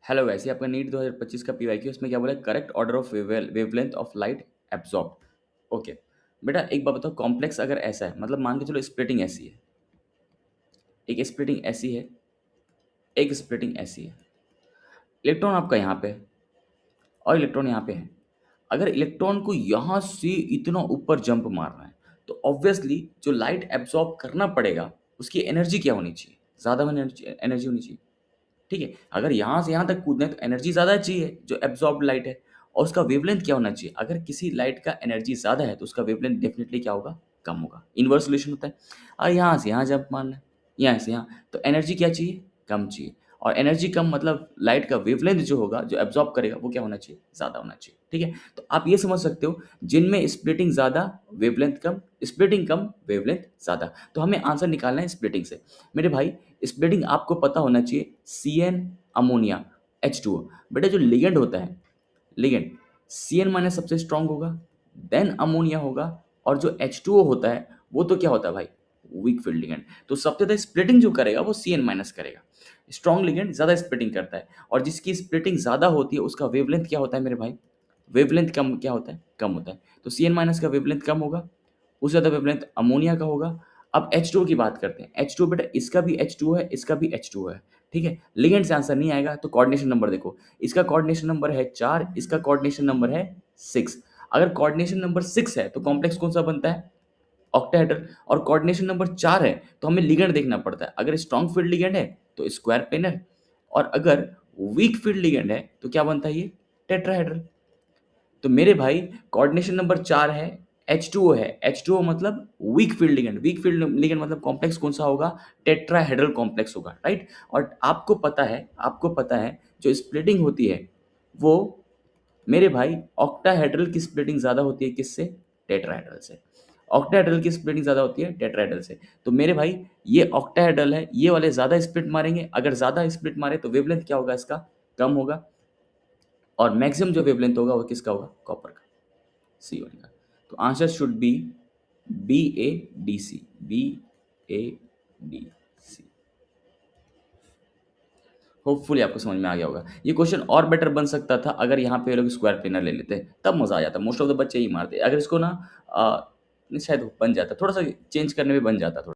Hello guys, ये आपका NEET 2025 का पीवाईक्यू। इसमें क्या बोला है? Correct order of wavelength of light absorb. Okay बेटा, एक बात बताओ, कॉम्प्लेक्स अगर ऐसा है, मतलब मान के चलो स्प्लिटिंग ऐसी है, एक स्प्लिटिंग ऐसी है, एक स्प्लिटिंग ऐसी है। इलेक्ट्रॉन आपका यहाँ पे है और इलेक्ट्रॉन यहाँ पे है। अगर इलेक्ट्रॉन को यहाँ से इतना ऊपर जंप मारना है तो ऑब्वियसली जो लाइट एब्जॉर्ब करना पड़ेगा उसकी एनर्जी क्या होनी चाहिए? ज़्यादा एनर्जी होनी चाहिए। ठीक है, अगर यहाँ से यहाँ तक कूदना है तो एनर्जी ज़्यादा चाहिए जो एब्जॉर्ब्ड लाइट है। और उसका वेवलेंथ क्या होना चाहिए? अगर किसी लाइट का एनर्जी ज़्यादा है तो उसका वेवलेंथ डेफिनेटली क्या होगा? कम होगा। इन्वर्स रिलेशन होता है। और यहाँ से यहाँ जंप मारना है, यहाँ से यहाँ, तो एनर्जी क्या चाहिए? कम चाहिए। और एनर्जी कम मतलब लाइट का वेवलेंथ जो होगा, जो एब्जॉर्ब करेगा, वो क्या होना चाहिए? ज़्यादा होना चाहिए। ठीक है, तो आप ये समझ सकते हो, जिनमें स्प्लिटिंग ज़्यादा वेवलेंथ कम, स्प्लिटिंग कम वेवलेंथ ज़्यादा। तो हमें आंसर निकालना है स्प्लिटिंग से। मेरे भाई, स्प्लिटिंग आपको पता होना चाहिए, CN अमोनिया H2O। बेटा जो लिगेंड होता है, लिगेंड CN माइनस सबसे स्ट्रांग होगा, देन अमोनिया होगा, और जो H2O होता है वो तो क्या होता है भाई? Weak field ligand. तो सबसे ज़्यादा स्प्लिटिंग जो करेगा वो CN माइनस करेगा। स्ट्रांग लिगेंड ज़्यादा स्प्लिटिंग करता है, और जिसकी स्प्लिटिंग ज़्यादा होती है उसका वेवलेंथ क्या होता है मेरे भाई? वेवलेंथ कम क्या होता है? कम होता है। तो CN माइनस का वेवलेंथ कम होगा, उससे ज़्यादा वेवलेंथ अमोनिया का होगा। अब H2O की बात करते हैं। H2O बेटा, इसका भी H2O है, इसका भी H2O है। ठीक है, लिगेंड से आंसर नहीं आएगा तो कोऑर्डिनेशन नंबर देखो। इसका कोऑर्डिनेशन नंबर है 4, इसका कोऑर्डिनेशन नंबर है 6। अगर कोऑर्डिनेशन नंबर 6 है तो कॉम्प्लेक्स कौन सा बनता है? ऑक्टाहेड्रल। और कोऑर्डिनेशन नंबर 4 है तो हमें लिगेंड देखना पड़ता है। अगर स्ट्रॉन्ग फील्ड लिगेंड है तो स्क्वायर पेनर, और अगर वीक फील्ड लिगेंड है तो क्या बनता है? ये टेट्राहेड्रल। तो मेरे भाई, कोऑर्डिनेशन नंबर 4 है, H2O है। H2O मतलब weak field ligand. Weak field ligand मतलब कॉम्प्लेक्स कौन सा होगा? टेट्राहेड्रल कॉम्प्लेक्स होगा, राइट। और आपको पता है जो स्प्लिटिंग होती है वो मेरे भाई, ऑक्टाहेड्रल की स्प्लिटिंग ज़्यादा होती है किससे? टेट्राहेड्रल से। ऑक्टाहेड्रल की स्प्लिटिंग ज़्यादा होती है टेट्राहेड्रल से। तो मेरे भाई, ये ऑक्टाहेड्रल है, ये वाले ज़्यादा स्प्लिट मारेंगे। अगर ज़्यादा स्प्लिट मारे तो वेवलेंथ क्या होगा इसका? कम होगा। और मैक्सिमम जो वेवलेंथ होगा वो किसका होगा? कॉपर का, C1 का। तो answer should be BADC, BADC। Hopefully आपको समझ में आ गया होगा। ये क्वेश्चन और बेटर बन सकता था अगर यहाँ पे ये लोग स्क्वायर प्लेनर ले लेते, तब मजा आ जाता। मोस्ट ऑफ द बच्चे ही मारते। अगर इसको ना शायद बन जाता, थोड़ा सा चेंज करने में बन जाता थोड़ा।